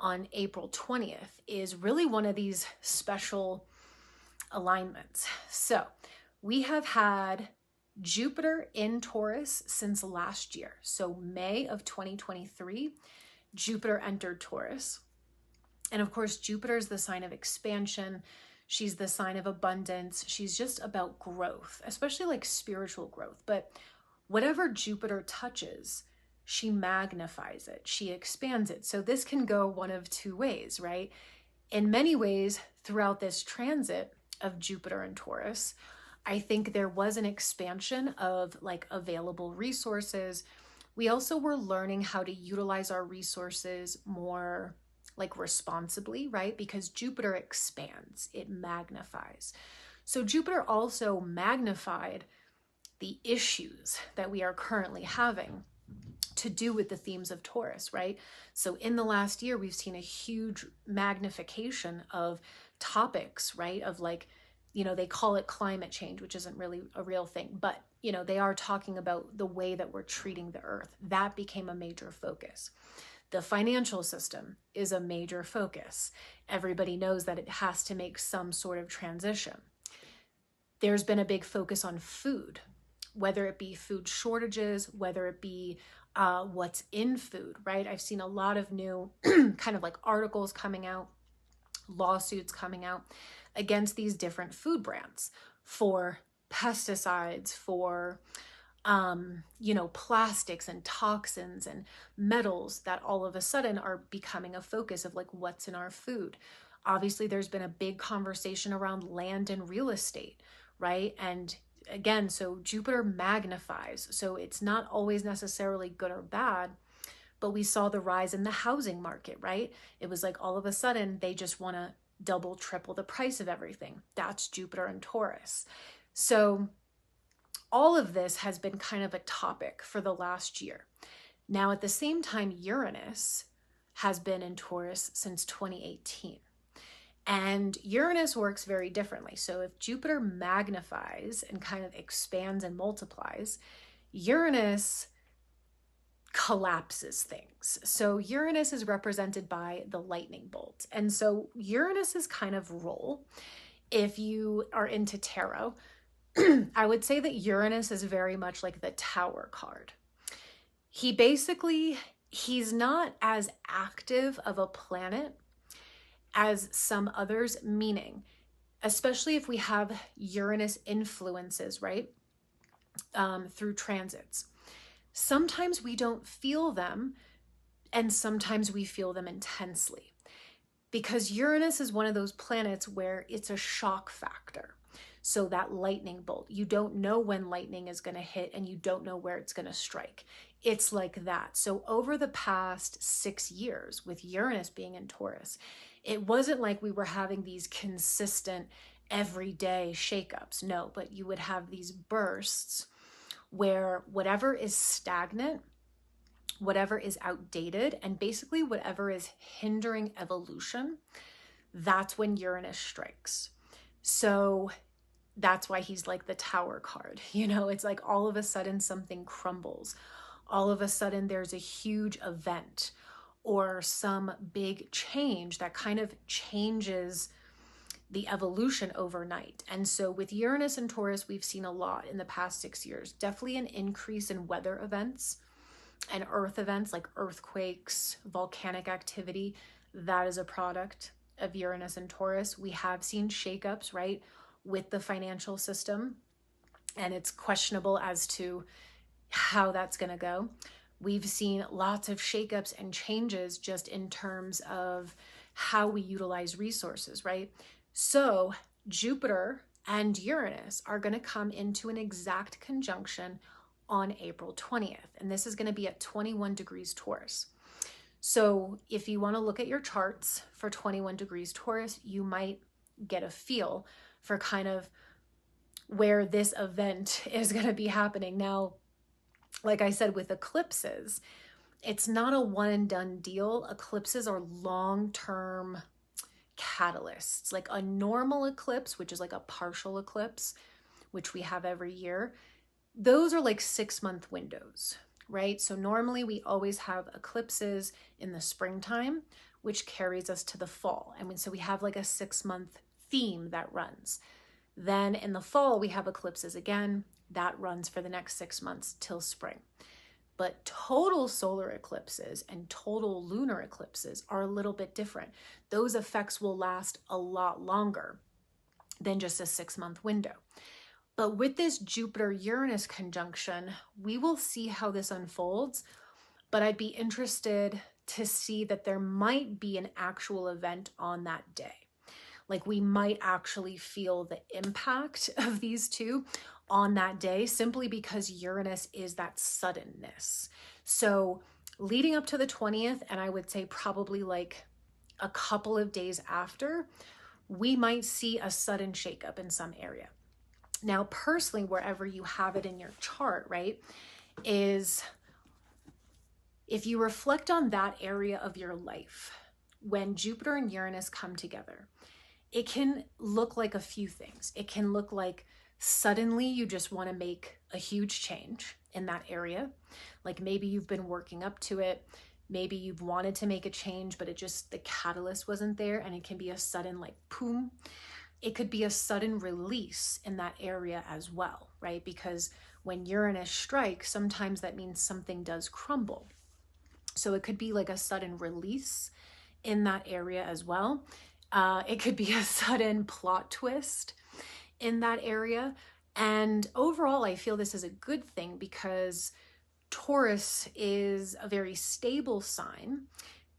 on April 20th is really one of these special alignments. So we have had Jupiter in Taurus since last year. So May of 2023, Jupiter entered Taurus. And of course, Jupiter is the sign of expansion. She's the sign of abundance. She's just about growth, especially like spiritual growth. But whatever Jupiter touches, she magnifies it, she expands it. So this can go one of two ways, right? In many ways, throughout this transit of Jupiter and Taurus, I think there was an expansion of like available resources. We also were learning how to utilize our resources more like responsibly, right? Because Jupiter expands, it magnifies. So Jupiter also magnified the issues that we are currently having to do with the themes of Taurus, right? So in the last year, we've seen a huge magnification of topics, right? Of like, you know, they call it climate change, which isn't really a real thing, but, you know, they are talking about the way that we're treating the earth. That became a major focus. The financial system is a major focus. Everybody knows that it has to make some sort of transition. There's been a big focus on food, whether it be food shortages, whether it be what's in food, right? I've seen a lot of new kind of like articles coming out, lawsuits coming out against these different food brands for pesticides, for, you know, plastics and toxins and metals that all of a sudden are becoming a focus of like what's in our food. Obviously, there's been a big conversation around land and real estate, right? And again, so Jupiter magnifies. So it's not always necessarily good or bad, but we saw the rise in the housing market, right? It was like all of a sudden they just want to double, triple the price of everything. That's Jupiter and Taurus. So all of this has been kind of a topic for the last year. Now, at the same time, Uranus has been in Taurus since 2018. And Uranus works very differently. So if Jupiter magnifies and kind of expands and multiplies, Uranus collapses things. So Uranus is represented by the lightning bolt. And so Uranus's kind of role, if you are into tarot, I would say that Uranus is very much like the Tower card. He's not as active of a planet as some others, meaning, especially if we have Uranus influences, right, through transits. Sometimes we don't feel them, and sometimes we feel them intensely, because Uranus is one of those planets where it's a shock factor. So that lightning bolt, you don't know when lightning is going to hit and you don't know where it's going to strike. It's like that. So over the past 6 years with Uranus being in Taurus, it wasn't like we were having these consistent everyday shakeups. No, but you would have these bursts where whatever is stagnant, whatever is outdated, and basically whatever is hindering evolution, that's when Uranus strikes. So that's why he's like the Tower card. You know, it's like all of a sudden something crumbles. All of a sudden there's a huge event or some big change that kind of changes the evolution overnight. And so with Uranus and Taurus, we've seen a lot in the past 6 years. Definitely an increase in weather events and earth events like earthquakes, volcanic activity. That is a product of Uranus and Taurus. We have seen shakeups, right, with the financial system, and it's questionable as to how that's going to go. We've seen lots of shakeups and changes just in terms of how we utilize resources, right? So Jupiter and Uranus are going to come into an exact conjunction on April 20th, and this is going to be at 21 degrees Taurus. So if you want to look at your charts for 21 degrees Taurus, you might get a feel for kind of where this event is going to be happening. Now, like I said, with eclipses, it's not a one and done deal. Eclipses are long-term catalysts. Like a normal eclipse, which is like a partial eclipse, which we have every year, those are like 6-month windows, right? So normally we always have eclipses in the springtime, which carries us to the fall. So we have like a 6-month theme that runs. Then in the fall, we have eclipses again. That runs for the next 6 months till spring. But total solar eclipses and total lunar eclipses are a little bit different. Those effects will last a lot longer than just a 6-month window. But with this Jupiter Uranus conjunction, we will see how this unfolds. But I'd be interested to see that there might be an actual event on that day. Like we might actually feel the impact of these two on that day, simply because Uranus is that suddenness. So leading up to the 20th, and I would say probably like a couple of days after, we might see a sudden shakeup in some area. Now, personally, wherever you have it in your chart, right, is if you reflect on that area of your life, when Jupiter and Uranus come together, it can look like a few things. It can look like suddenly you just want to make a huge change in that area. Like maybe you've been working up to it. Maybe you've wanted to make a change, but the catalyst wasn't there, and it can be a sudden like boom. It could be a sudden release in that area as well, right? Because when Uranus strikes, sometimes that means something does crumble. So it could be like a sudden release in that area as well. It could be a sudden plot twist in that area. And overall, I feel this is a good thing because Taurus is a very stable sign,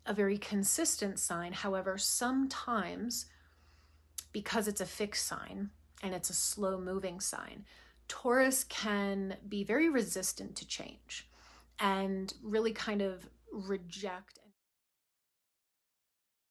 a very consistent sign. However, sometimes because it's a fixed sign and it's a slow moving sign, Taurus can be very resistant to change and really kind of reject